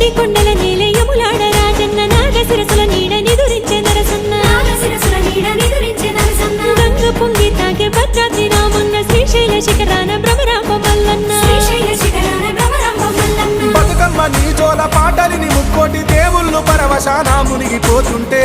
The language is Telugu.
ఎండి కొండల నేల యములాడ రాజన్న నాగశిరసుల నీడ నిదురించే నరసన్న గంగ పొంగి తాగే భద్రాద్రి రామన్న శ్రీశైల శిఖరాన భ్రమరాంబ మల్లన్న బతుకమ్మ నీ జోల పాటలిని ముక్కోటి దేవుళ్ళు పరవశాన మునిగిపోతుంటే